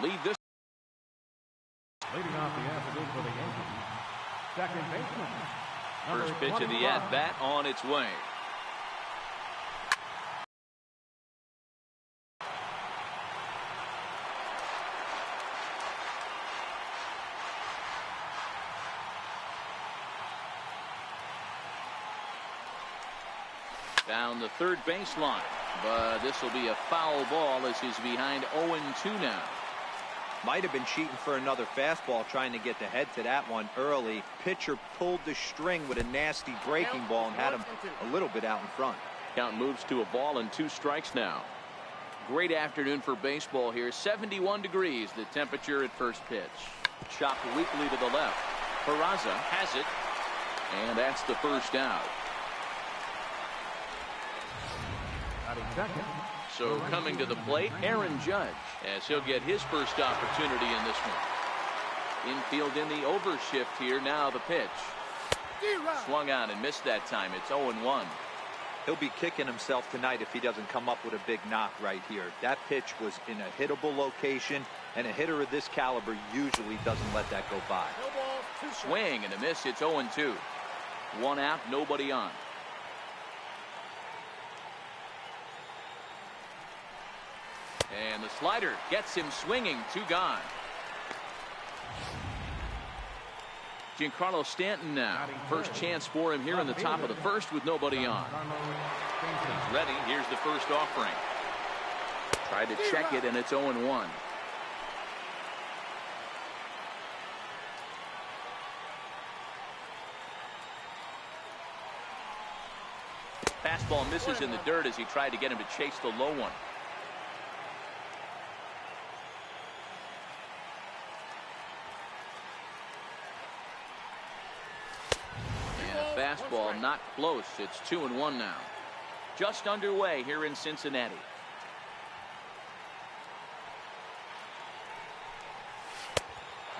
lead this. Leading off the afternoon for the Yankees, second baseman. First pitch of the at-bat on its way. Down the third baseline, but this will be a foul ball as he's behind 0-2 now. Might have been cheating for another fastball, trying to get the head to that one early. Pitcher pulled the string with a nasty breaking ball and had him a little bit out in front. Count moves to a ball and 2 strikes now. Great afternoon for baseball here. 71 degrees the temperature at first pitch. Chopped weakly to the left. Peraza has it, and that's the first out. So coming to the plate, Aaron Judge, as he'll get his first opportunity in this one. Infield in the overshift here. Now the pitch. Swung on and missed that time. It's 0-1. He'll be kicking himself tonight if he doesn't come up with a big knock right here. That pitch was in a hittable location, and a hitter of this caliber usually doesn't let that go by. Swing and a miss. It's 0-2. 1 out, nobody on. And the slider gets him swinging. 2 gone. Giancarlo Stanton now. First chance for him here in the top of the first with nobody on. He's ready. Here's the first offering. Tried to check it, and it's 0-1. Fastball misses in the dirt as he tried to get him to chase the low one. Fastball not close. It's 2-1 now. Just underway here in Cincinnati.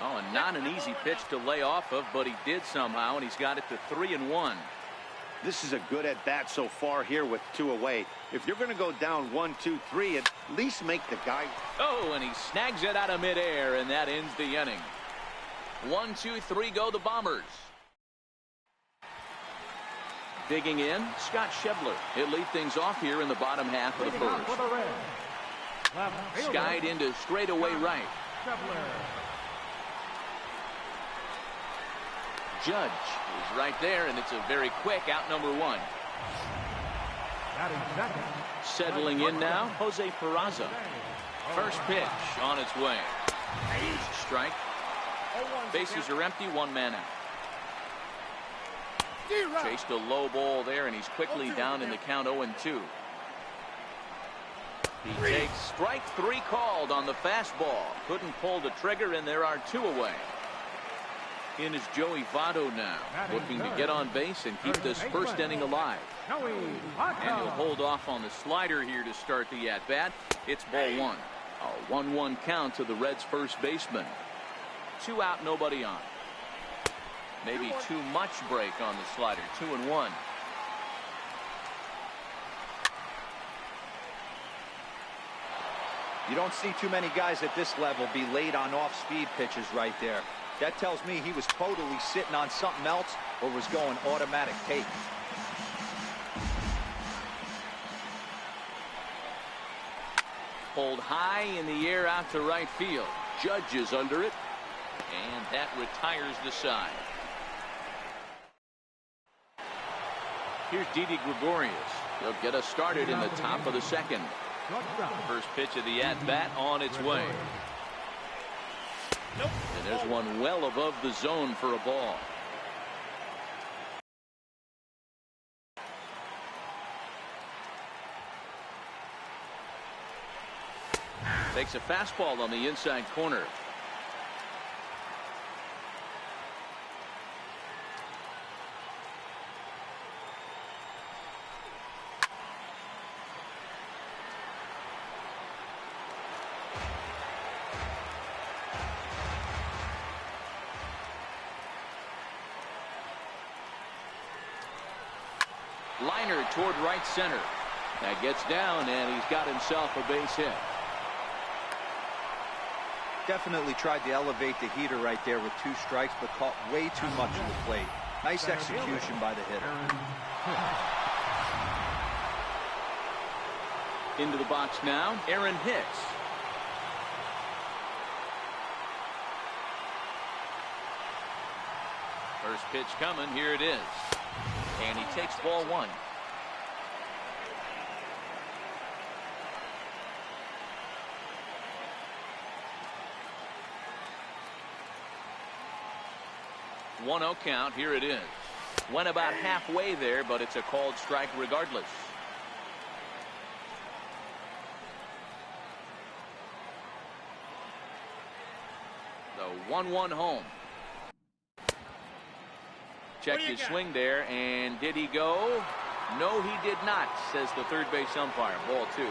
Oh, and not an easy pitch to lay off of, but he did somehow, and he's got it to 3-1. This is a good at bat so far here with 2 away. If you're going to go down 1, 2, 3, at least make the guy. Oh, and he snags it out of midair, and that ends the inning. 1, 2, 3 go the Bombers. Digging in, Scott Schebler. He'll lead things off here in the bottom half of the first. Skied into straightaway right. Judge is right there, and it's a very quick out number 1. Settling in now, Jose Peraza. First pitch on its way. Strike. Bases are empty, 1 man out. Chased a low ball there, and he's quickly down in the count 0-2. He takes strike 3 called on the fastball. Couldn't pull the trigger, and there are 2 away. In is Joey Votto now, looking to get on base and keep this first inning alive. And he'll hold off on the slider here to start the at-bat. It's ball 1. A 1-1 count to the Reds' first baseman. 2 out, nobody on. Maybe too much break on the slider. 2-1. You don't see too many guys at this level be late on off-speed pitches right there. That tells me he was totally sitting on something else or was going automatic take. Pulled high in the air out to right field. Judge is under it, and that retires the side. Here's Didi Gregorius. He'll get us started in the top of the second. First pitch of the at-bat on its way. And there's one well above the zone for a ball. Takes a fastball on the inside corner. Liner toward right center. That gets down, and he's got himself a base hit. Definitely tried to elevate the heater right there with 2 strikes, but caught way too much of the plate. Nice execution by the hitter. Into the box now, Aaron Hicks. First pitch coming, here it is. And he takes ball 1. One 0 count, here it is. Went about halfway there, but it's a called strike regardless. The 1-1 home. Checked his swing there, and did he go? No, he did not, says the third base umpire. Ball 2.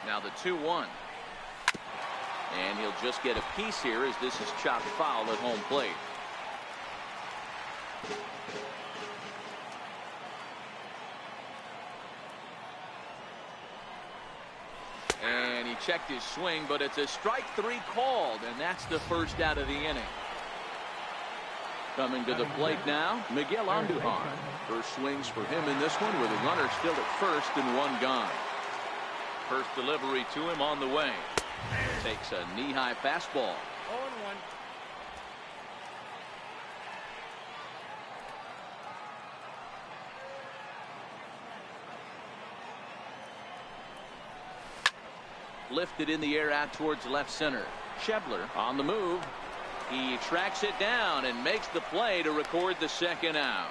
Now the 2-1. And he'll just get a piece here as this is chopped foul at home plate. And he checked his swing, but it's a strike 3 called, and that's the first out of the inning. Coming to the plate now, Miguel Andujar. First swings for him in this one with a runner still at first and 1 gone. First delivery to him on the way. Takes a knee-high fastball. 0-1. Lifted in the air out towards left center. Schebler on the move. He tracks it down and makes the play to record the second out.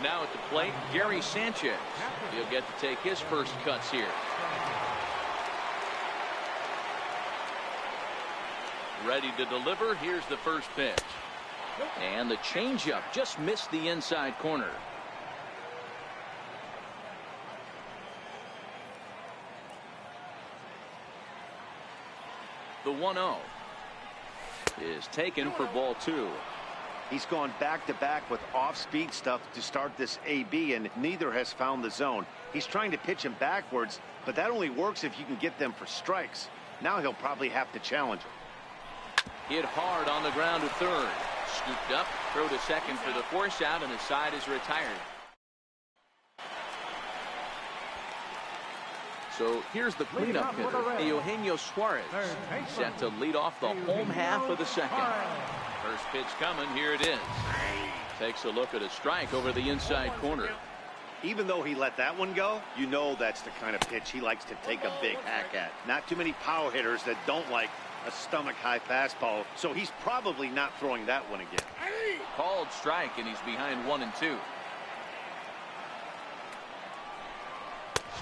Now at the plate, Gary Sanchez. He'll get to take his first cuts here. Ready to deliver. Here's the first pitch. And the changeup just missed the inside corner. The 1-0 is taken for ball 2. He's gone back-to-back with off-speed stuff to start this AB, and neither has found the zone. He's trying to pitch him backwards, but that only works if you can get them for strikes. Now he'll probably have to challenge him. Hit hard on the ground to third. Scooped up, throw to second for the force out, and the side is retired. So here's the cleanup hitter, Eugenio Suarez, set to lead off the home half of the second. First pitch coming, here it is. Takes a look at a strike over the inside corner. Even though he let that one go, you know that's the kind of pitch he likes to take a big hack at. Not too many power hitters that don't like a stomach-high fastball, so he's probably not throwing that one again. Called strike, and he's behind 1-2.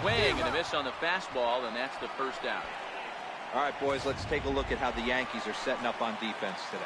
Swing and a miss on the fastball, and that's the first out. All right, boys, let's take a look at how the Yankees are setting up on defense today.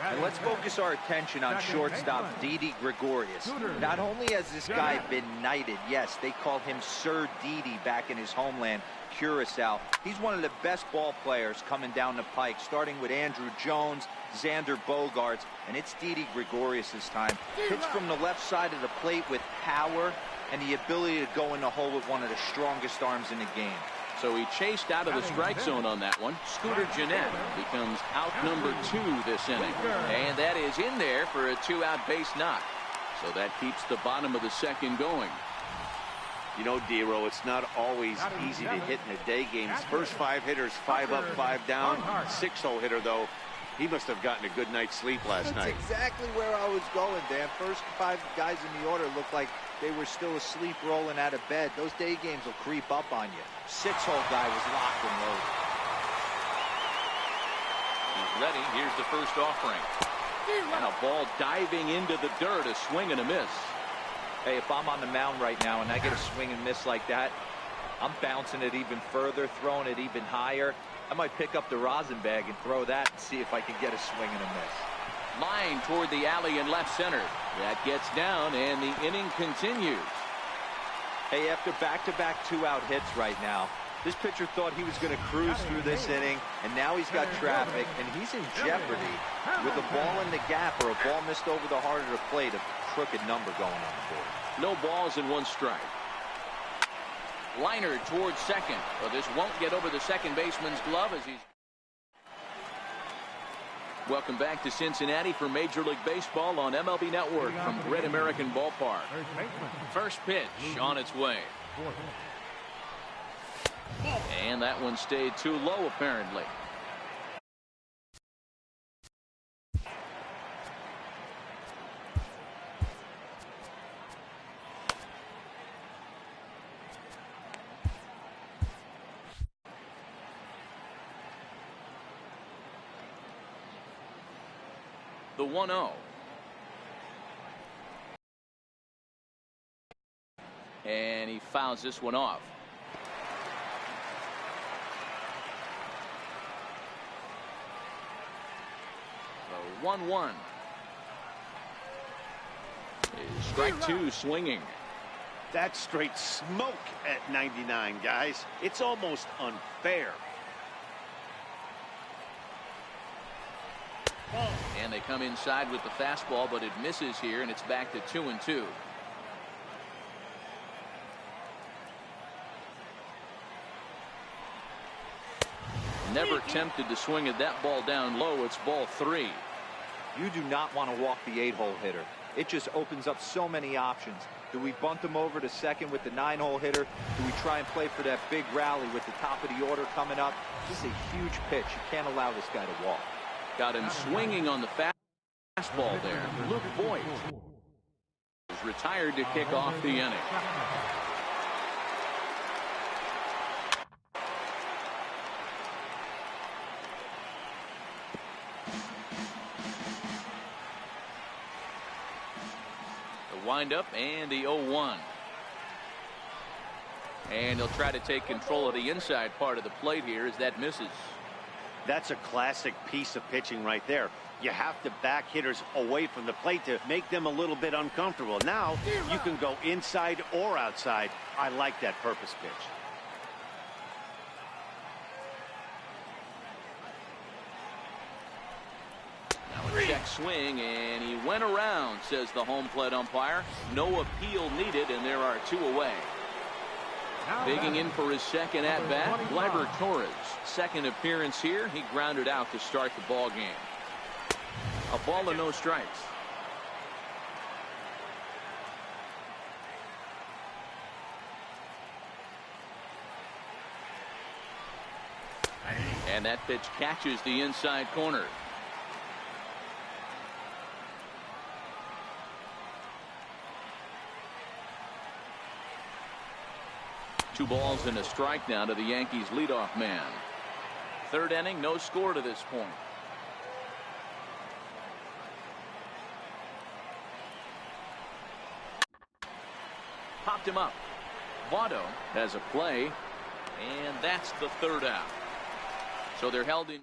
And let's focus our attention on shortstop Didi Gregorius. Not only has this guy been knighted, yes, they called him Sir Didi back in his homeland, Curacao. He's one of the best ball players coming down the pike, starting with Andrew Jones, Xander Bogaerts, and it's Didi Gregorius this time. Hits from the left side of the plate with power and the ability to go in the hole with one of the strongest arms in the game. So he chased out of the strike zone on that one. Scooter Gennett becomes out number 2 this inning. And that is in there for a 2-out base knock. So that keeps the bottom of the second going. You know, Dero, it's not always easy to hit in the day games. First 5 hitters, 5 up, 5 down. 6-0 hitter, though. He must have gotten a good night's sleep last night. That's exactly where I was going, Dan. First 5 guys in the order looked like they were still asleep rolling out of bed. Those day games will creep up on you. 6-hole guy was locked and loaded. He's ready. Here's the first offering. And a ball diving into the dirt. A swing and a miss. Hey, if I'm on the mound right now and I get a swing and miss like that, I'm bouncing it even further, throwing it even higher. I might pick up the rosin bag and throw that and see if I can get a swing and a miss. Line toward the alley in left center. That gets down, and the inning continues. Hey, after back-to-back 2-out hits right now, this pitcher thought he was going to cruise through this inning, and now he's got traffic, and he's in jeopardy with a ball in the gap or a ball missed over the heart of the plate, a crooked number going on the board. No balls and 1 strike. Liner towards second, but this won't get over the second baseman's glove as he's. Welcome back to Cincinnati for Major League Baseball on MLB Network from Great American Ballpark. First pitch on its way. And that one stayed too low, apparently. The 1-0. And he fouls this one off. The 1-1. Strike 2 swinging. That's straight smoke at 99, guys. It's almost unfair. And they come inside with the fastball, but it misses here, and it's back to 2-2. Never tempted to swing at that ball down low. It's ball 3. You do not want to walk the 8-hole hitter. It just opens up so many options. Do we bunt him over to second with the 9-hole hitter? Do we try and play for that big rally with the top of the order coming up? This is a huge pitch. You can't allow this guy to walk. Got him swinging on the fastball there. Luke Voigt is retired to kick off the inning. The windup and the 0-1. And he'll try to take control of the inside part of the plate here as that misses. That's a classic piece of pitching right there. You have to back hitters away from the plate to make them a little bit uncomfortable. Now you can go inside or outside. I like that purpose pitch. Now a check swing, and he went around, says the home plate umpire. No appeal needed, and there are 2 away. Bigging in for his second at-bat, Gleyber Torres. Second appearance here. He grounded out to start the ball game. A ball and no strikes. And that pitch catches the inside corner. Two balls and a strike now to the Yankees leadoff man. Third inning, no score to this point. Popped him up. Votto has a play, and that's the third out. So they're held in.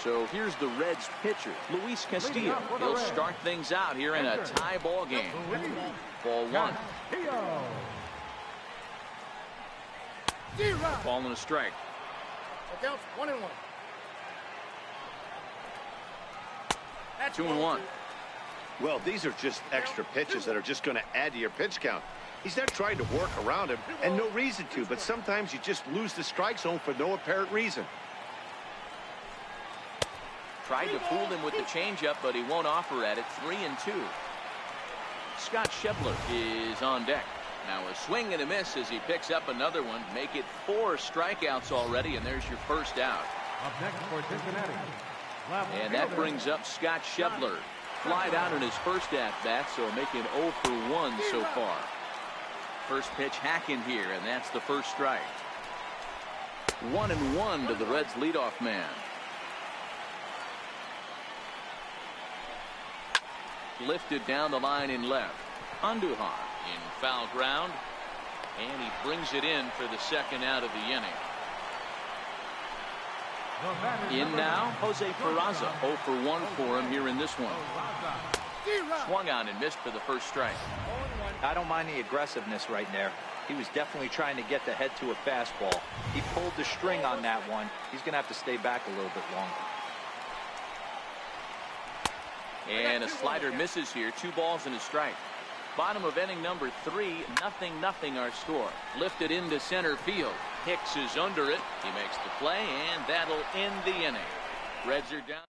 So here's the Reds pitcher, Luis Castillo. He'll start things out here in a tie ball game. Ball 1. Ball and a strike. Counts 1-1. 2-1. Well, these are just extra pitches that are just going to add to your pitch count. He's not trying to work around him, and no reason to, but sometimes you just lose the strike zone for no apparent reason. Tried to fool him with the changeup, but he won't offer at it. 3-2. Scott Schebler is on deck. Now a swing and a miss as he picks up another one. Make it 4 strikeouts already, and there's your first out. Up next for Cincinnati. And that brings up Scott Schebler. Flied out in his first at-bat, so making 0 for 1 so far. First pitch hacking here, and that's the first strike. 1-1 to the Reds leadoff man. Lifted down the line in left. Andujar in foul ground, and he brings it in for the second out of the inning. In now, Jose Peraza. 0 for 1 for him here in this one. Swung on and missed for the first strike. I don't mind the aggressiveness right there. He was definitely trying to get the head to a fastball. He pulled the string on that one. He's going to have to stay back a little bit longer. And a slider misses here. 2 balls and a strike. Bottom of inning number 3, 0-0 our score. Lifted into center field. Hicks is under it. He makes the play, and that'll end the inning. Reds are down.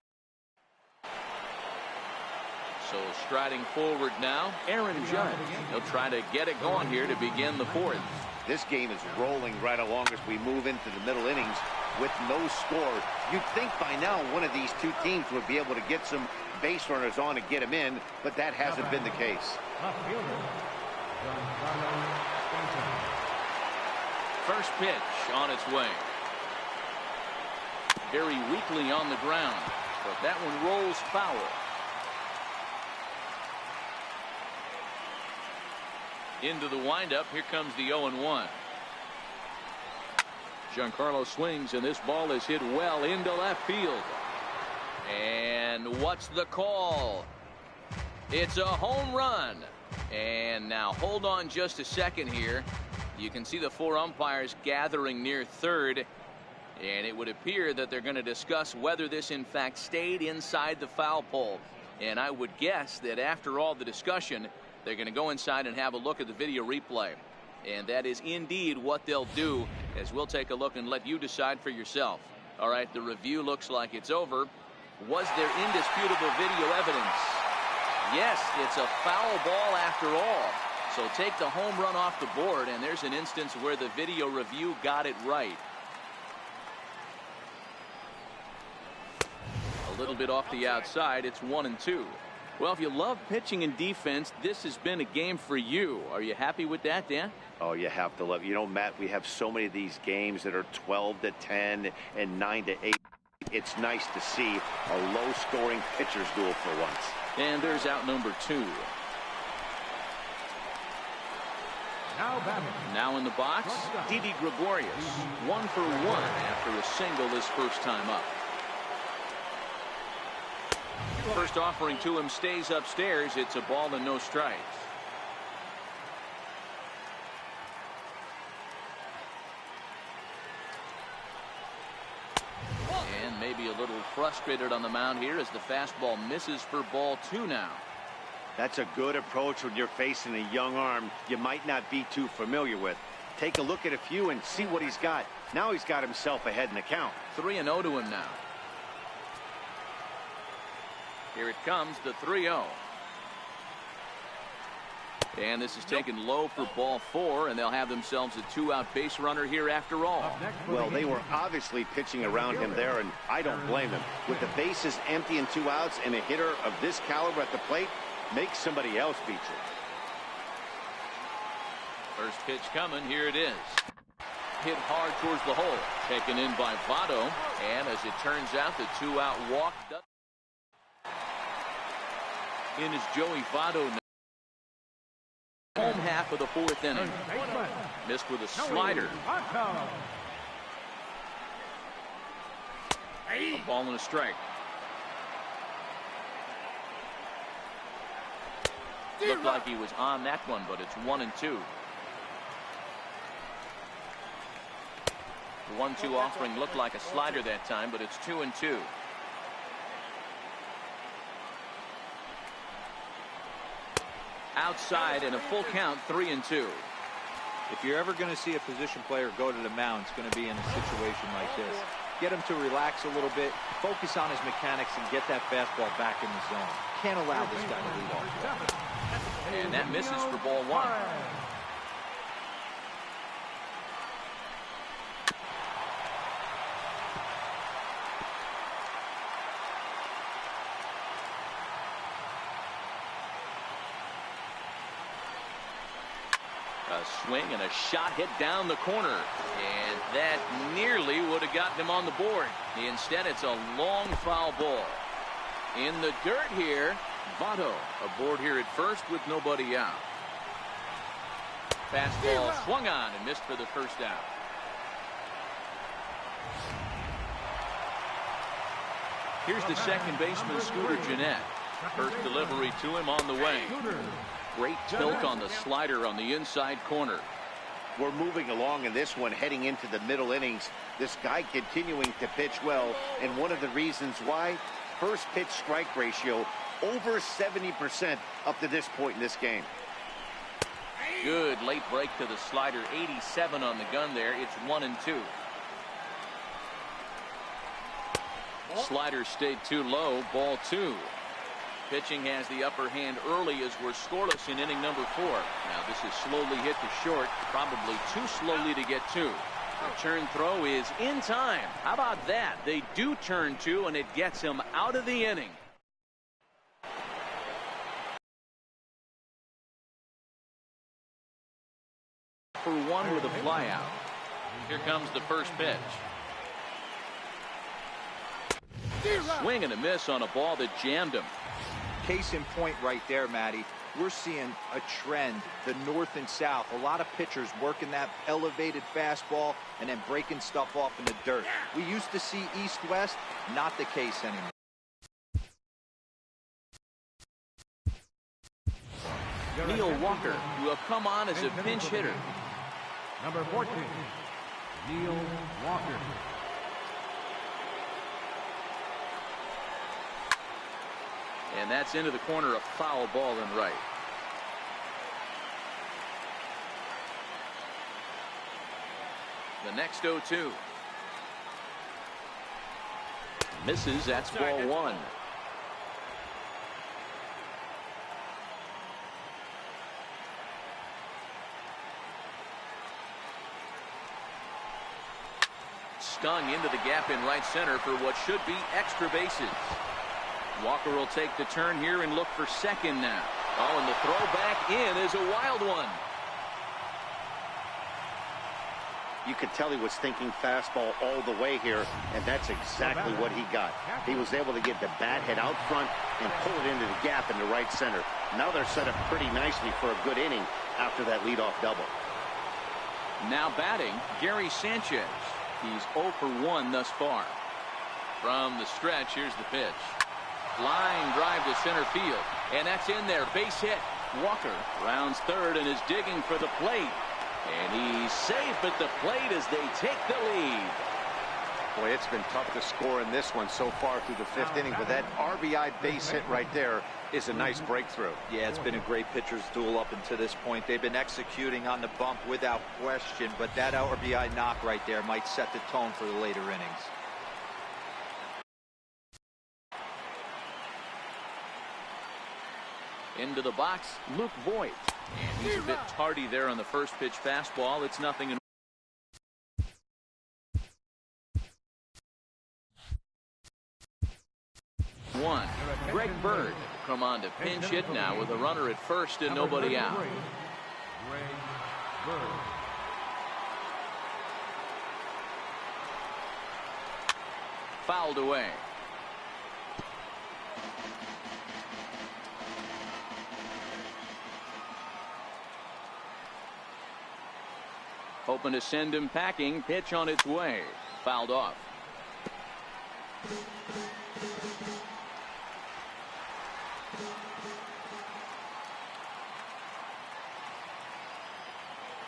So striding forward now, Aaron Judge. He'll try to get it going here to begin the 4th. This game is rolling right along as we move into the middle innings with no score. You'd think by now one of these two teams would be able to get some base runners on and get them in, but that hasn't been the case. First pitch on its way. Very weakly on the ground, but that one rolls foul. Into the windup. Here comes the 0-1. Giancarlo swings, and this ball is hit well into left field. And what's the call? It's a home run. And now hold on just a second here. You can see the 4 umpires gathering near third. And it would appear that they're going to discuss whether this in fact stayed inside the foul pole. And I would guess that after all the discussion, they're going to go inside and have a look at the video replay. And that is indeed what they'll do, as we'll take a look and let you decide for yourself. All right, the review looks like it's over. Was there indisputable video evidence? Yes, it's a foul ball after all. So take the home run off the board, and there's an instance where the video review got it right. A little bit off the outside. It's 1-2. Well, if you love pitching and defense, this has been a game for you. Are you happy with that, Dan? Oh, you have to love it. You know, Matt, we have so many of these games that are 12-10 and 9-8. It's nice to see a low-scoring pitcher's duel for once. And there's out number 2. Now in the box, Didi Gregorius. 1 for 1 after a single his first time up. First offering to him stays upstairs. It's a ball and no strikes. And maybe a little frustrated on the mound here as the fastball misses for ball 2 now. That's a good approach when you're facing a young arm you might not be too familiar with. Take a look at a few and see what he's got. Now he's got himself ahead in the count. 3-0 to him now. Here it comes, the 3-0. And this is taken low for ball 4, and they'll have themselves a 2-out base runner here after all. Well, they were obviously pitching around him there, and I don't blame him. With the bases empty and 2 outs and a hitter of this caliber at the plate, make somebody else beat you. First pitch coming, here it is. Hit hard towards the hole. Taken in by Votto, and as it turns out, the 2-out walk does. In is Joey Votto now. Home half of the 4th inning. Missed with a slider. A ball and a strike. Looked like he was on that one, but it's 1-2. The 1-2 offering looked like a slider that time, but it's 2-2. Outside and a full count, 3-2. If you're ever going to see a position player go to the mound, it's going to be in a situation like this. Get him to relax a little bit, focus on his mechanics, and get that fastball back in the zone. Can't allow this guy to lead off. And that misses for ball 1. A swing and a shot hit down the corner, and that nearly would have gotten him on the board. Instead, it's a long foul ball. In the dirt here, Votto aboard here at first with nobody out. Fastball swung on and missed for the first out. Here's the second baseman, Scooter Gennett. First delivery to him on the way. Great tilt on the slider on the inside corner. We're moving along in this one, heading into the middle innings. This guy continuing to pitch well, and one of the reasons why, first pitch strike ratio over 70% up to this point in this game. Good late break to the slider. 87 on the gun there. It's 1-2. Slider stayed too low. Ball 2. Pitching has the upper hand early as we're scoreless in inning number 4. Now this is slowly hit to short. Probably too slowly to get to. The turn throw is in time. How about that? They do turn 2 and it gets him out of the inning. For 1 with a fly out. Here comes the first pitch. Swing and a miss on a ball that jammed him. Case in point right there, Matty. We're seeing a trend, the north and south. A lot of pitchers working that elevated fastball and then breaking stuff off in the dirt. We used to see east-west, not the case anymore. Neil Walker will come on as a pinch hitter. Number 14, Neil Walker. And that's into the corner, a foul ball and right. The next 0-2. Misses. That's ball 1. Stung into the gap in right center for what should be extra bases. Walker will take the turn here and look for second now. Oh, and the throw back in is a wild one. You could tell he was thinking fastball all the way here, and that's exactly what he got. He was able to get the bat head out front and pull it into the gap in the right center. Now they're set up pretty nicely for a good inning after that leadoff double. Now batting, Gary Sanchez. He's 0 for 1 thus far. From the stretch, here's the pitch. Line drive to center field, and that's in there. Base hit. Walker rounds third and is digging for the plate. And he's safe at the plate as they take the lead. Boy, it's been tough to score in this one so far through the 5th inning, but that RBI base hit right there is a nice breakthrough. Yeah, it's been a great pitcher's duel up until this point. They've been executing on the bump without question, but that RBI knock right there might set the tone for the later innings. Into the box, Luke Voigt. And he's a bit tardy there on the first pitch fastball. It's 0-1. Greg Bird will come on to pinch hit now with a runner at first and nobody out. Greg Bird. Fouled away. Hoping to send him packing. Pitch on its way. Fouled off.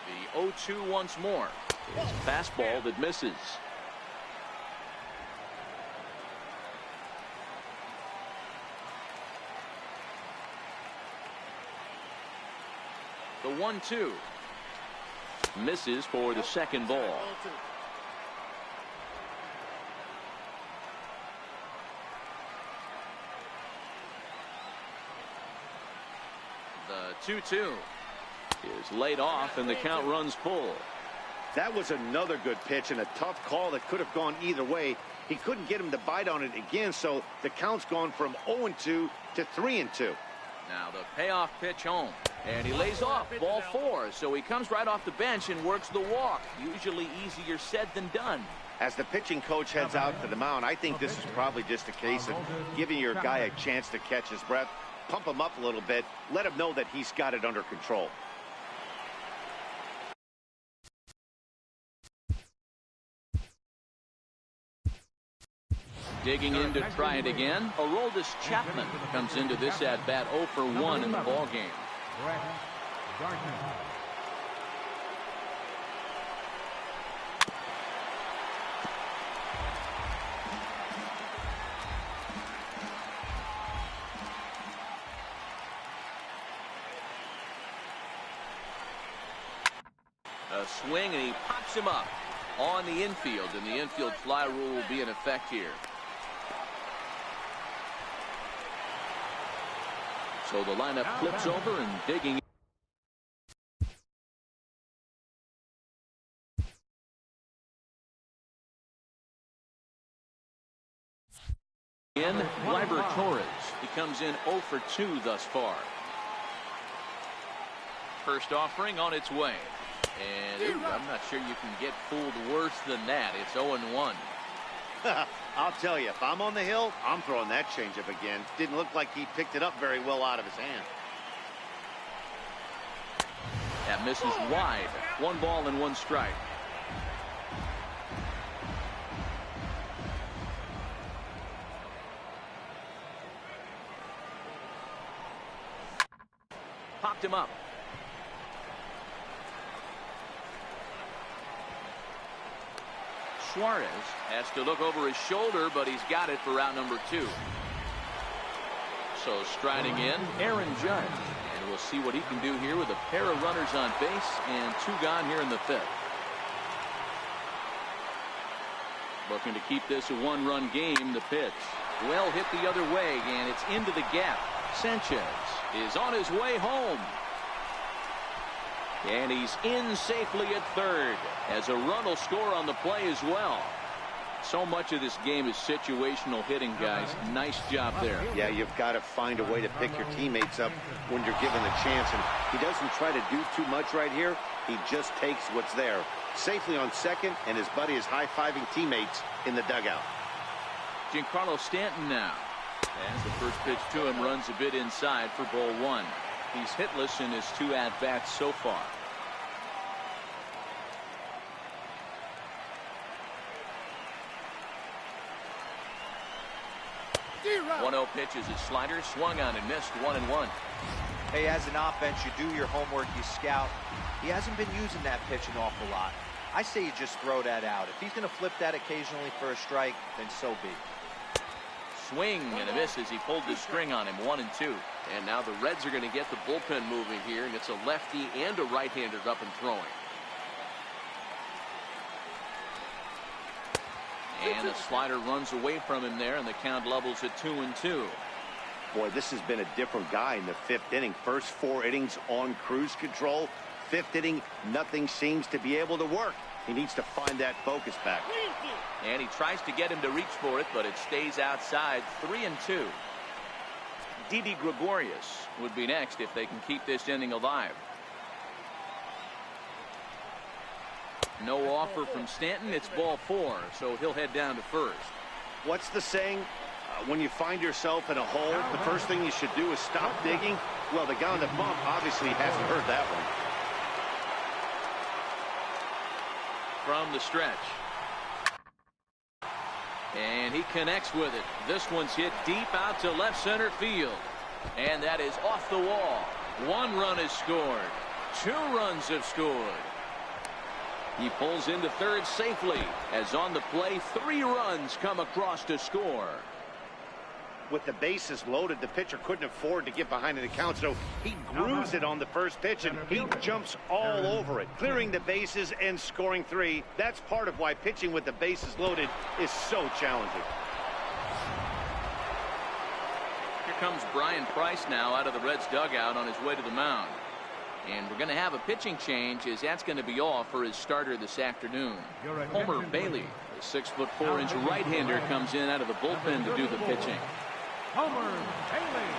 The 0-2 once more. It's a fastball that misses. The 1-2. Misses for the second ball. The 2-2 is laid off and the count runs full. That was another good pitch and a tough call that could have gone either way. He couldn't get him to bite on it again, so the count's gone from 0-2 to 3-2. Now the payoff pitch home, and he lays off ball 4, so he comes right off the bench and works the walk. Usually easier said than done. As the pitching coach heads out to the mound, I think this is probably just a case of giving your guy a chance to catch his breath, pump him up a little bit, let him know that he's got it under control. Digging in to try it again. Aroldis Chapman comes into this at bat 0 for 1 in the ball game. a swing, and he pops him up on the infield, and the infield fly rule will be in effect here. So the lineup flips over and digging in. Gleyber Torres. He comes in 0 for 2 thus far. First offering on its way. And I'm not sure you can get fooled worse than that. It's 0-1. I'll tell you, if I'm on the hill, I'm throwing that changeup again. Didn't look like he picked it up very well out of his hand. That misses wide. 1 ball and 1 strike. Popped him up. Suarez has to look over his shoulder, but he's got it for out number 2. So striding in, Aaron Judge. And we'll see what he can do here with a pair of runners on base and 2 gone here in the 5th. Looking to keep this a 1-run game. The pitch well hit the other way, and it's into the gap. Sanchez is on his way home. And he's in safely at third, as a run will score on the play as well. So much of this game is situational hitting, guys. Nice job there. Yeah, you've got to find a way to pick your teammates up when you're given the chance. And he doesn't try to do too much right here. He just takes what's there. Safely on second, and his buddy is high-fiving teammates in the dugout. Giancarlo Stanton now. As the first pitch to him runs a bit inside for ball 1. He's hitless in his 2 at-bats so far. Zero. 1-0 pitch is his slider, swung on and missed. 1-1. Hey, as an offense, you do your homework, you scout. He hasn't been using that pitch an awful lot. I say you just throw that out. If he's going to flip that occasionally for a strike, then so be. Swing and a miss as he pulled the string on him. 1-2. And now the Reds are going to get the bullpen moving here, and it's a lefty and a right-hander up and throwing. And the slider runs away from him there, and the count levels at 2-2. Boy, this has been a different guy in the 5th inning. First 4 innings on cruise control. 5th inning, nothing seems to be able to work. He needs to find that focus back. And he tries to get him to reach for it, but it stays outside. 3-2. Didi Gregorius would be next if they can keep this inning alive. No offer from Stanton. It's ball 4, so he'll head down to first. What's the saying? When you find yourself in a hole, the first thing you should do is stop digging. Well, the guy on the bump obviously hasn't heard that one. From the stretch. And he connects with it. This one's hit deep out to left center field. And that is off the wall. 1 run is scored. 2 runs have scored. He pulls into third safely, as on the play 3 runs come across to score. With the bases loaded, the pitcher couldn't afford to get behind an account, so he grooves it on the first pitch, and he jumps all over it, clearing the bases and scoring 3. That's part of why pitching with the bases loaded is so challenging. Here comes Brian Price now out of the Reds dugout on his way to the mound. And we're going to have a pitching change, as that's going to be off for his starter this afternoon. Homer Bailey, the 6'4" right-hander, comes in out of the bullpen to do the pitching. Homer Bailey.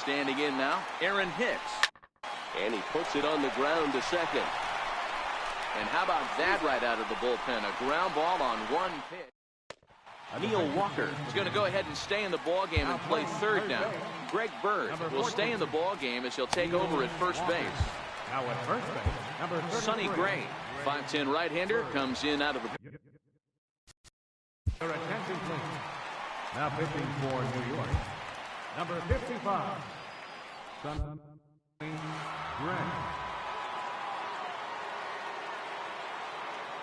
Standing in now, Aaron Hicks. And he puts it on the ground to second. And how about that right out of the bullpen? A ground ball on 1 pitch. Neil Walker is going to go ahead and stay in the ballgame and play third now. Greg Bird will stay in the ballgame as he'll take over at first base. Now at first base, number 33. Sonny Gray, 5'10" right-hander, comes in out of the... Your attention, please. Now pitching for New York, number 55, Sonny Gray.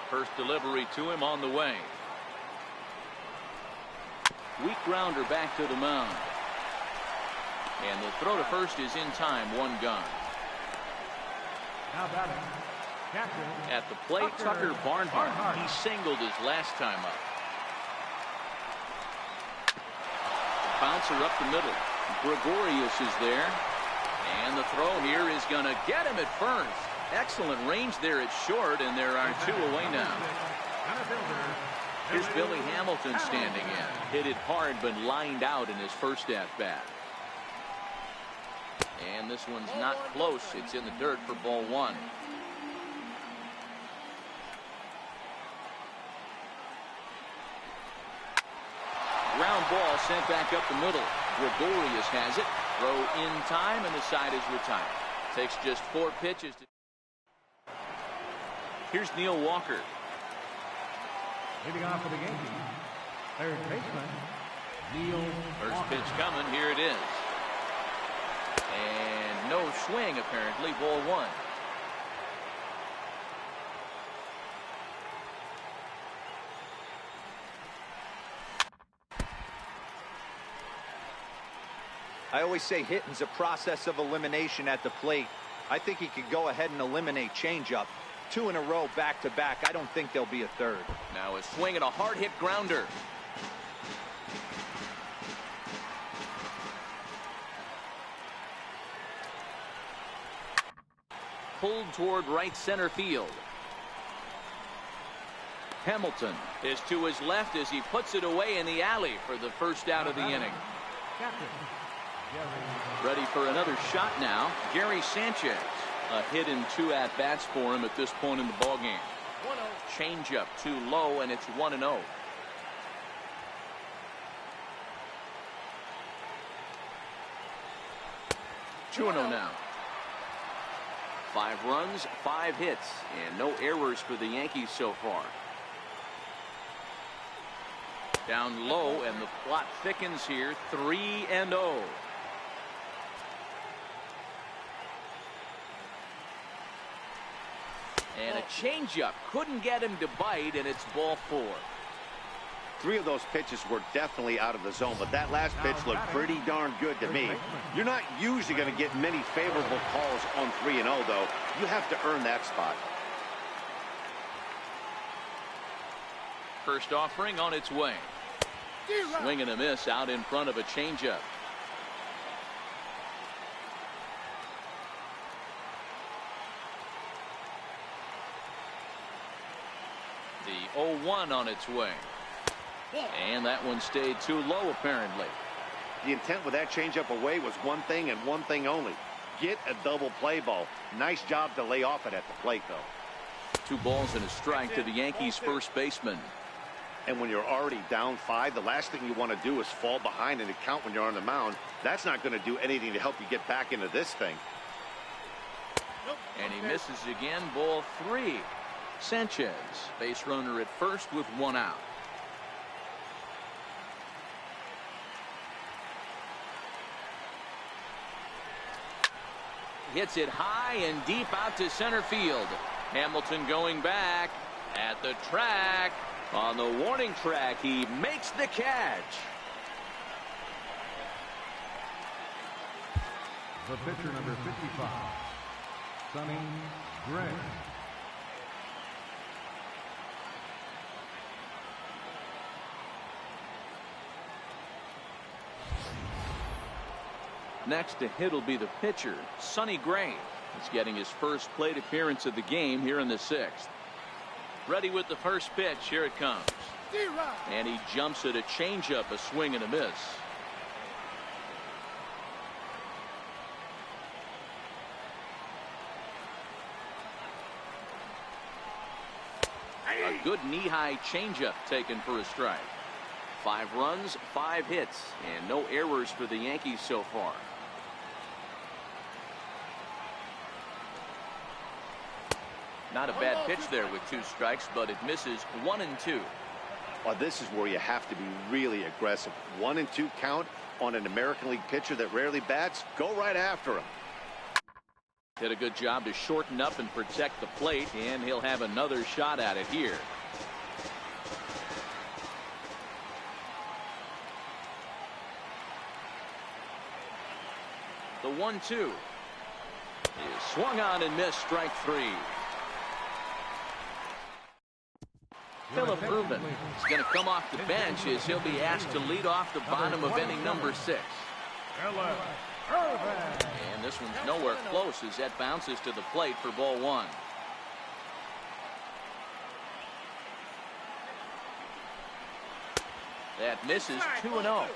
First delivery to him on the way. Weak grounder back to the mound. And the throw to first is in time. 1 gone. Now batting, catcher. At the plate, Tucker Barnhart. He singled his last time up. Bouncer up the middle. Gregorius is there. And the throw here is going to get him at first. Excellent range there at short, and there are 2 away now. Here's Billy Hamilton standing in. Hit it hard, but lined out in his first at-bat. And this one's not close. It's in the dirt for ball 1. Ground ball sent back up the middle. Gregorius has it. Throw in time, and the side is retired. Takes just 4 pitches. Here's Neil Walker. Leading off for the Yankees, third baseman, Neil First Walker. pitch coming. Here it is. And no swing, apparently. Ball 1. I always say hitting's a process of elimination at the plate. I think he could go ahead and eliminate changeup. 2 in a row back-to-back. I don't think there'll be a third. Now a swing and a hard-hit grounder. Pulled toward right center field. Hamilton is to his left as he puts it away in the alley for the first out of the inning. Captain, Ready for another shot now. Gary Sanchez. A hit in 2 at-bats for him at this point in the ballgame. 1-0. Changeup too low, and it's 1-0. Two and 0 now. 5 runs, 5 hits, and no errors for the Yankees so far. Down low, and the plot thickens here. 3-0. And a changeup couldn't get him to bite, and it's ball 4. 3 of those pitches were definitely out of the zone, but that last pitch looked pretty darn good to me. You're not usually going to get many favorable calls on 3-0, though. You have to earn that spot. First offering on its way. Swing and a miss out in front of a changeup. The 0-1 on its way. And that one stayed too low, apparently. The intent with that changeup away was one thing and one thing only. Get a double play ball. Nice job to lay off it at the plate, though. 2 balls and a strike to the Yankees' first baseman. And when you're already down 5, the last thing you want to do is fall behind in the count when you're on the mound. That's not going to do anything to help you get back into this thing. And he misses again. Ball 3. Sanchez, base runner at first with 1 out. Hits it high and deep out to center field. Hamilton going back at the track. On the warning track, he makes the catch. the pitcher number 55, Sonny Gray. Next to hit will be the pitcher, Sonny Gray. He's getting his first plate appearance of the game here in the 6th. Ready with the first pitch. Here it comes. And he jumps at a changeup, a swing and a miss. A good knee-high changeup taken for a strike. 5 runs, 5 hits, and no errors for the Yankees so far. Not a bad pitch there with 2 strikes, but it misses 1 and 2. Well, this is where you have to be really aggressive. 1 and 2 count on an American League pitcher that rarely bats. Go right after him. Did a good job to shorten up and protect the plate, and he'll have another shot at it here. The 1-2. He is swung on and missed, strike 3. Philip Irvin is going to come off the bench as he'll be asked to lead off the bottom of inning number 6. And this one's nowhere close as that bounces to the plate for ball 1. That misses, 2-0.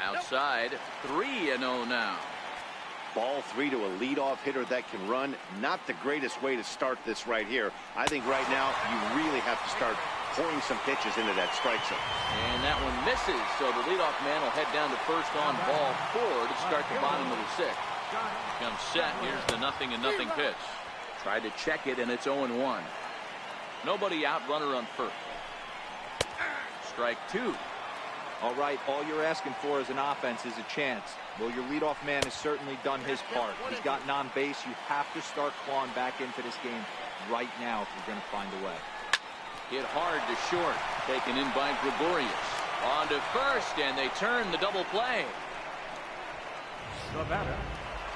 Outside, 3-0 now. Ball 3 to a leadoff hitter that can run. Not the greatest way to start this right here. I think right now you really have to start pouring some pitches into that strike zone. And that one misses, so the leadoff man will head down to first on ball 4 to start the bottom of the 6th. Comes set. Here's the 0-0 pitch. Tried to check it, and it's 0-1. Nobody out, runner on first. Strike 2. All right, all you're asking for as an offense is a chance. Well, your leadoff man has certainly done his part. He's gotten on base. You have to start clawing back into this game right now if you're going to find a way. Hit hard to short. Taken in by Gregorius. On to first, and they turn the double play. The batter,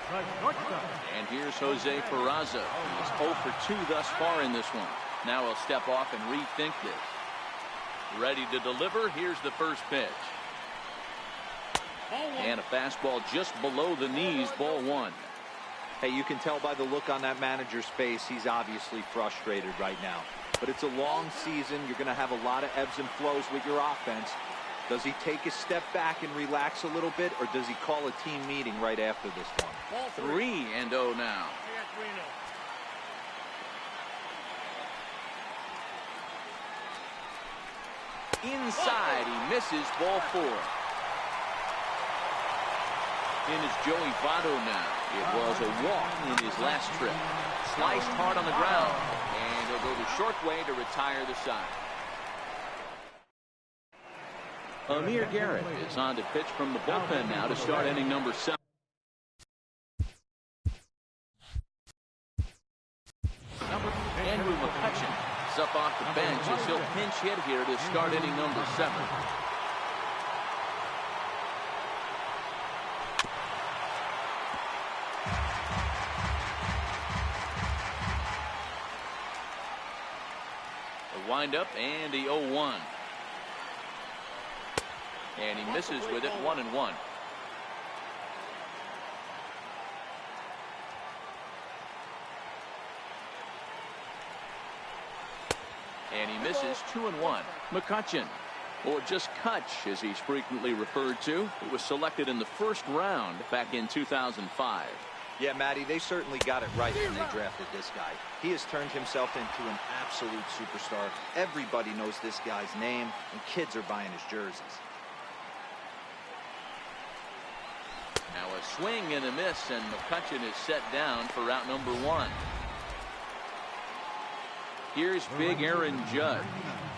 the shortstop. And here's Jose Peraza. He's 0 for 2 thus far in this one. Now he'll step off and rethink this. Ready to deliver. Here's the first pitch. And a fastball just below the knees, ball 1. Hey, you can tell by the look on that manager's face, he's obviously frustrated right now. But it's a long season. You're going to have a lot of ebbs and flows with your offense. Does he take a step back and relax a little bit, or does he call a team meeting right after this one? 3-0 now. Inside, he misses, ball 4. In is Joey Votto now. It was a walk in his last trip. Sliced hard on the ground, and he'll go the short way to retire the side. Amir Garrett is on to pitch from the bullpen now to start inning number 7. Andrew McCutchen is up off the bench as he'll pinch hit here to start inning number 7. The windup and the 0-1. And he misses with it, 1-1. And he misses, 2-1. McCutchen, or just Kutch as he's frequently referred to, who was selected in the first round back in 2005. Yeah, Matty, they certainly got it right when they drafted this guy. He has turned himself into an absolute superstar. Everybody knows this guy's name, and kids are buying his jerseys. Now a swing and a miss, and McCutchen is set down for route number 1. Here's big Aaron Judge,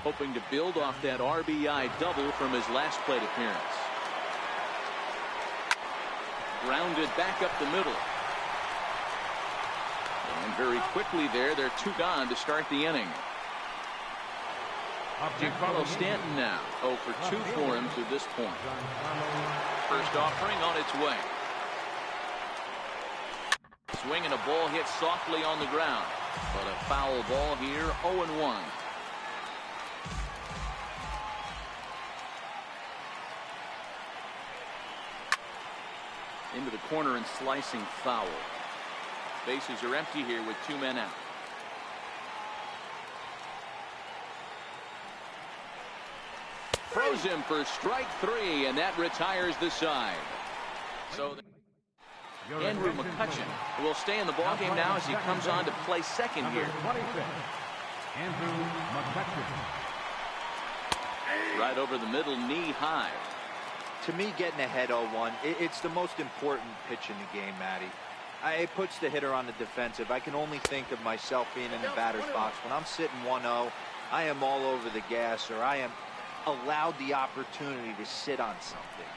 hoping to build off that RBI double from his last plate appearance. Grounded back up the middle. And very quickly there, they're 2 gone to start the inning. Giancarlo Stanton now 0 for 2 for him to this point. First offering on its way. Swing and a ball hit softly on the ground. But a foul ball here, 0-1. Into the corner and slicing foul. Bases are empty here with 2 men out. Throws him for strike 3, and that retires the side. So Andrew McCutchen will stay in the ballgame now as he comes on to play second here. Andrew McCutchen. Right over the middle, knee high. To me, getting ahead 0-1, it's the most important pitch in the game, Matty. It puts the hitter on the defensive. I can only think of myself being in the batter's box. When I'm sitting 1-0, I am all over the gas, or I am allowed the opportunity to sit on something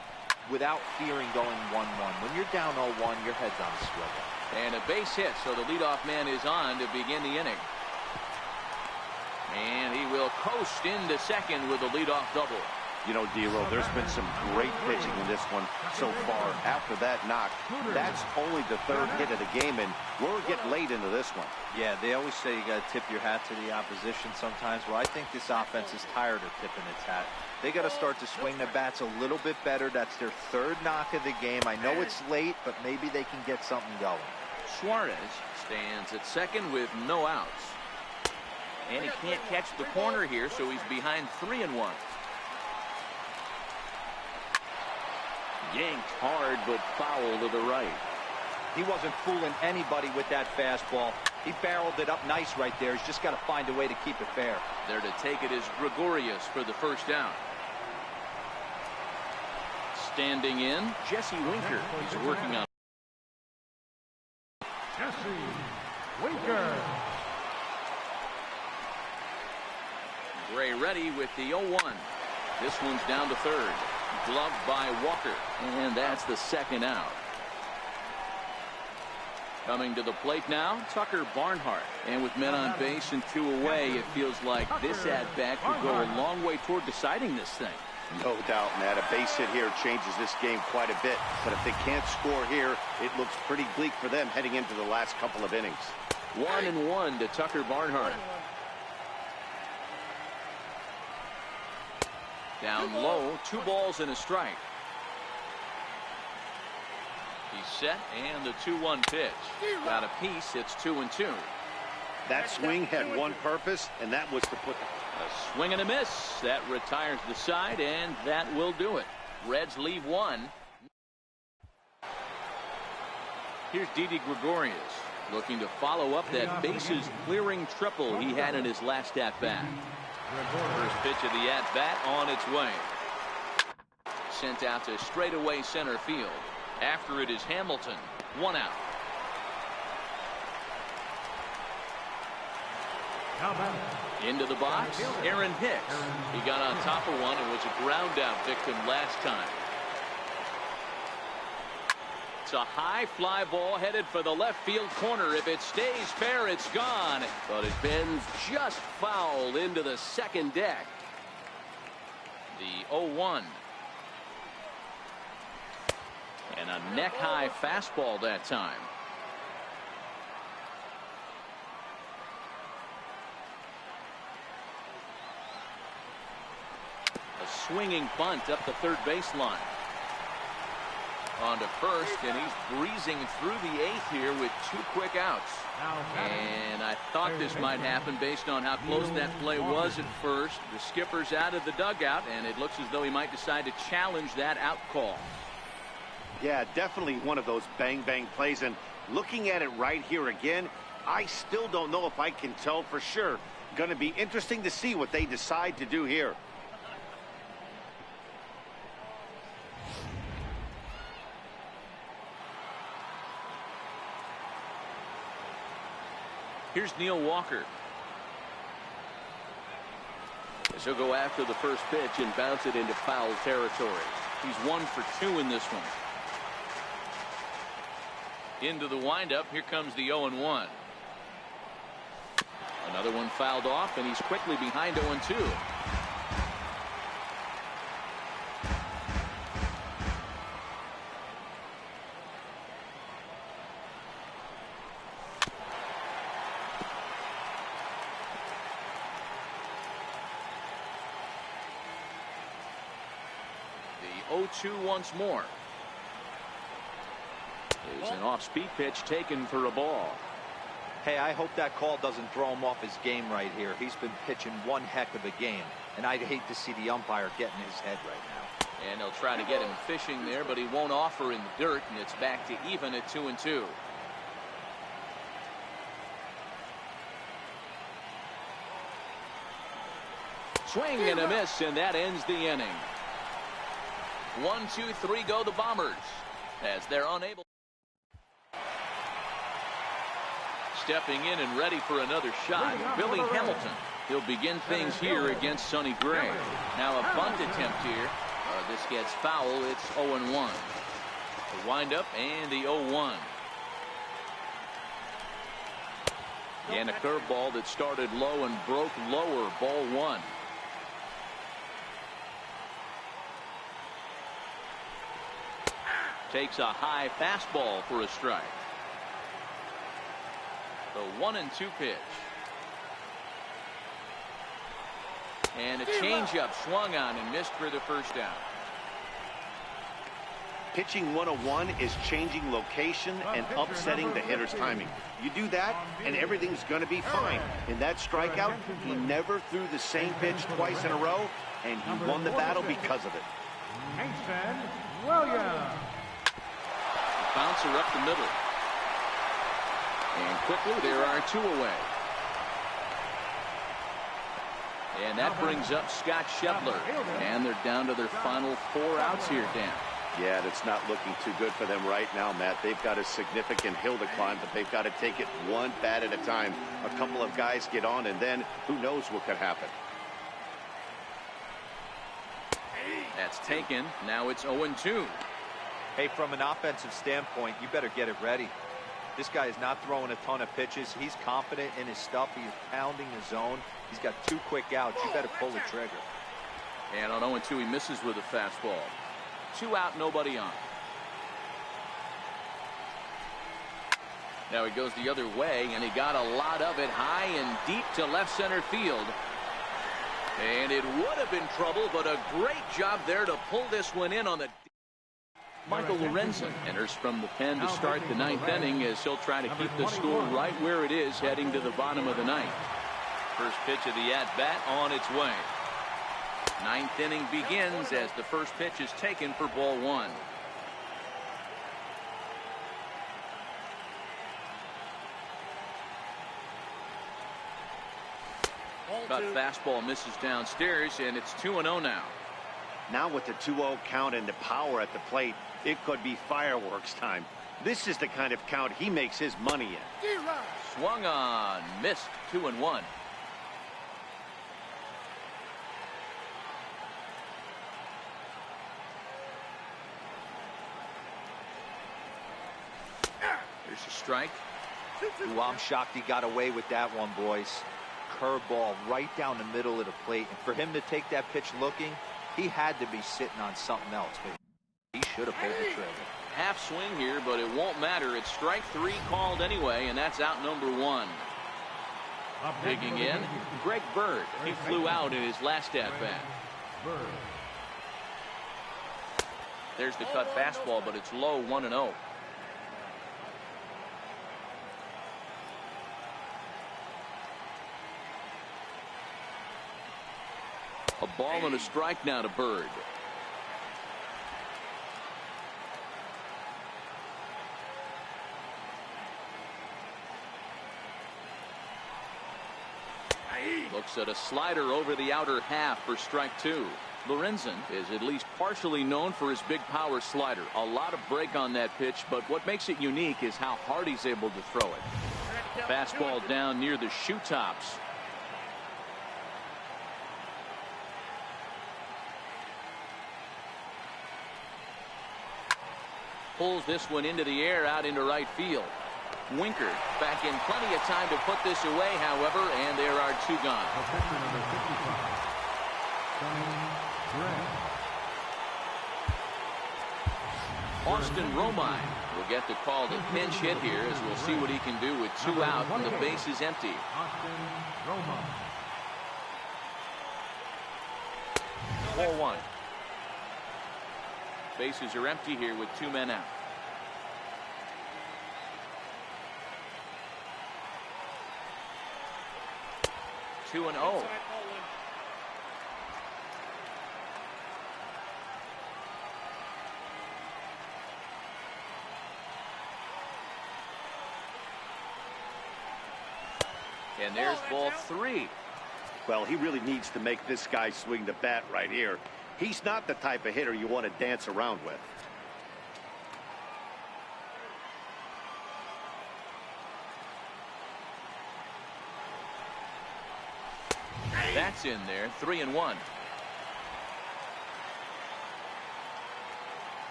without fearing going 1-1. When you're down 0-1, your head's on a swivel. And a base hit, so the leadoff man is on to begin the inning. And he will coast into second with a leadoff double. You know, D'Lo, there's been some great pitching in this one so far. After that knock, that's only the third hit of the game, and we're getting late into this one. Yeah, they always say you got to tip your hat to the opposition sometimes. Well, I think this offense is tired of tipping its hat. They got to start to swing the bats a little bit better. That's their third knock of the game. I know it's late, but maybe they can get something going. Suarez stands at second with no outs. And he can't catch the corner here, so he's behind 3-1. Yanked hard, but foul to the right. He wasn't fooling anybody with that fastball. He barreled it up nice right there. He's just got to find a way to keep it fair. There to take it is Gregorius for the first down. Standing in, Jesse Winker. He's working on. Jesse Winker. Gray ready with the 0-1. This one's down to third. Gloved by Walker. And that's the second out. Coming to the plate now, Tucker Barnhart. And with men on base and 2 away, it feels like this at-bat could go a long way toward deciding this thing. No doubt, Matt. A base hit here changes this game quite a bit. But if they can't score here, it looks pretty bleak for them heading into the last couple of innings. 1-1 to Tucker Barnhart. Down low, 2 balls and a strike. He's set, and the 2-1 pitch. Got a piece, it's 2-2. That swing had one purpose, and that was to put... A swing and a miss. That retires the side, and that will do it. Reds leave 1. Here's Didi Gregorius looking to follow up that bases clearing triple he had in his last at-bat. First pitch of the at-bat on its way. Sent out to straightaway center field. After it is Hamilton. 1 out. Into the box, Aaron Hicks. He got on top of one and was a ground out victim last time. It's a high fly ball headed for the left field corner. If it stays fair, it's gone. But it bends just foul into the second deck. The 0-1. And a neck-high fastball that time. A swinging bunt up the third baseline. On to first, and he's breezing through the 8th here with 2 quick outs. And I thought this might happen based on how close that play was at first. The skipper's out of the dugout, and it looks as though he might decide to challenge that out call. Yeah, definitely one of those bang-bang plays. And looking at it right here again, I still don't know if I can tell for sure. Going to be interesting to see what they decide to do here. Here's Neil Walker. As he'll go after the first pitch and bounce it into foul territory. He's 1 for 2 in this one. Into the windup. Here comes the 0-1. Another one fouled off, and he's quickly behind 0-2. The 0-2 once more. Is an off-speed pitch taken for a ball. Hey, I hope that call doesn't throw him off his game right here. He's been pitching one heck of a game, and I'd hate to see the umpire get in his head right now. And they'll try to get him fishing there, but he won't offer in the dirt, and it's back to even at 2-2. Swing and a miss, and that ends the inning. 1, 2, 3 go the Bombers as they're unable. Stepping in and ready for another shot, Billy Hamilton. He'll begin things here against Sonny Gray. Now a bunt attempt here. This gets foul. It's 0-1. The windup and the 0-1. And a curveball that started low and broke lower. Ball 1. Takes a high fastball for a strike. The 1-2 pitch. And a changeup swung on and missed for the first down. Pitching 101 is changing location and upsetting the hitter's timing. You do that, and everything's going to be fine. In that strikeout, he never threw the same pitch twice in a row, and he won the battle because of it. Mason Williams. Bouncer up the middle. And quickly, there are 2 away. And that brings up Scott Schebler. And they're down to their final 4 outs here, Dan. Yeah, that's not looking too good for them right now, Matt. They've got a significant hill to climb, but they've got to take it one bat at a time. A couple of guys get on, and then who knows what could happen. That's taken. Now it's 0-2. Hey, from an offensive standpoint, you better get it ready. This guy is not throwing a ton of pitches. He's confident in his stuff. He's pounding the zone. He's got 2 quick outs. You better pull the trigger. And on 0-2, he misses with a fastball. 2 out, nobody on. Now he goes the other way, and he got a lot of it high and deep to left center field. And it would have been trouble, but a great job there to pull this one in on the... Michael Lorenzen enters from the pen to start the 9th inning as he'll try to keep the score right where it is heading to the bottom of the 9th. First pitch of the at-bat on its way. 9th inning begins as the first pitch is taken for ball 1. Cut fastball misses downstairs, and it's 2-0 now. Now with the 2-0 count and the power at the plate, it could be fireworks time. This is the kind of count he makes his money in. Swung on, missed. 2-1. There's a strike. Ooh, I'm shocked he got away with that one, boys. Curveball right down the middle of the plate. And for him to take that pitch looking, he had to be sitting on something else. But he should have pulled the trigger. Half swing here, but it won't matter. It's strike 3 called anyway, and that's out number 1. Digging in, Greg Bird. He flew out in his last at-bat. There's the cut fastball, but it's low, 1-0. A ball and a strike now to Bird. Looks at a slider over the outer half for strike 2. Lorenzen is at least partially known for his big power slider. A lot of break on that pitch, but what makes it unique is how hard he's able to throw it. Fastball down near the shoe tops. Pulls this one into the air out into right field. Winker back in plenty of time to put this away, however, and there are 2 gone. Austin Romine will get the call to pinch hit here as we'll see what he can do with 2 out and the base is empty. 4-1. Bases are empty here with 2 men out. Two and 0. And there's ball 3. Well, he really needs to make this guy swing the bat right here. He's not the type of hitter you want to dance around with. That's in there. 3-1.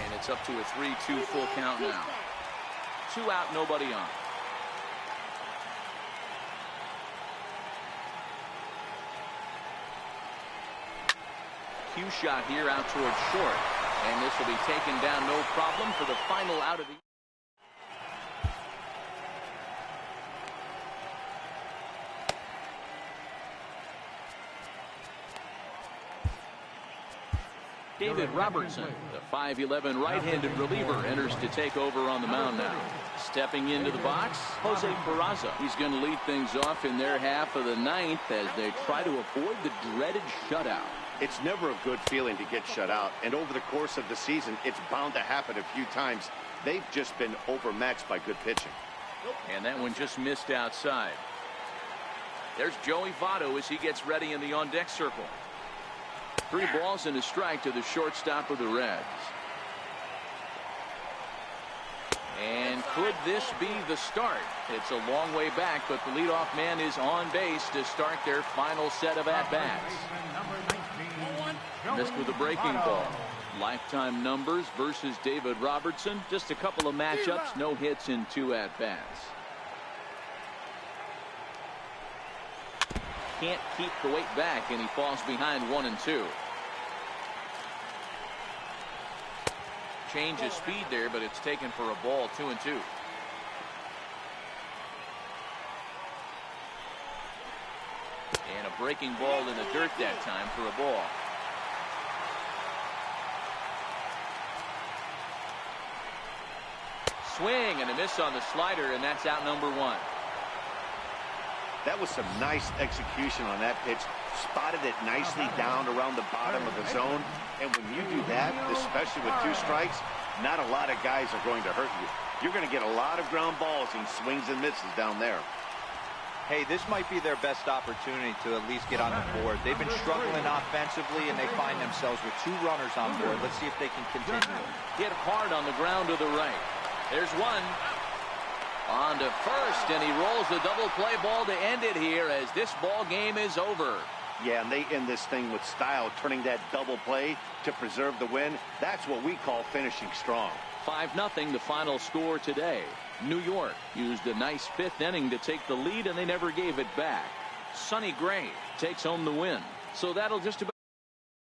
And it's up to a 3-2 full count now. 2 out, nobody on. cue shot here out towards short. And this will be taken down no problem for the final out of the. David Robertson, the 5'11" right-handed reliever, enters to take over on the mound now. Stepping into the box, Jose Peraza. He's going to lead things off in their half of the ninth as they try to avoid the dreaded shutout. It's never a good feeling to get shut out, and over the course of the season, it's bound to happen a few times. They've just been overmatched by good pitching. And that one just missed outside. There's Joey Votto as he gets ready in the on-deck circle. 3 balls and a strike to the shortstop of the Reds. And could this be the start? It's a long way back, but the leadoff man is on base to start their final set of at-bats. Missed with a breaking ball. Lifetime numbers versus David Robertson. Just a couple of matchups, no hits in 2 at-bats. Can't keep the weight back, and he falls behind 1 and 2. Change of speed there, but it's taken for a ball. 2 and 2. And a breaking ball in the dirt that time for a ball. Swing and a miss on the slider, and that's out number 1. That was some nice execution on that pitch. Spotted it nicely down around the bottom of the zone. And when you do that, especially with 2 strikes, not a lot of guys are going to hurt you. You're going to get a lot of ground balls and swings and misses down there. Hey, this might be their best opportunity to at least get on the board. They've been struggling offensively, and they find themselves with 2 runners on board. Let's see if they can continue. Hit hard on the ground to the right. There's one. On to first, and he rolls the double play ball to end it here as this ball game is over. Yeah, and they end this thing with style, turning that double play to preserve the win. That's what we call finishing strong. 5-0 the final score today. New York used a nice 5th inning to take the lead, and they never gave it back. Sonny Gray takes home the win. So that'll just about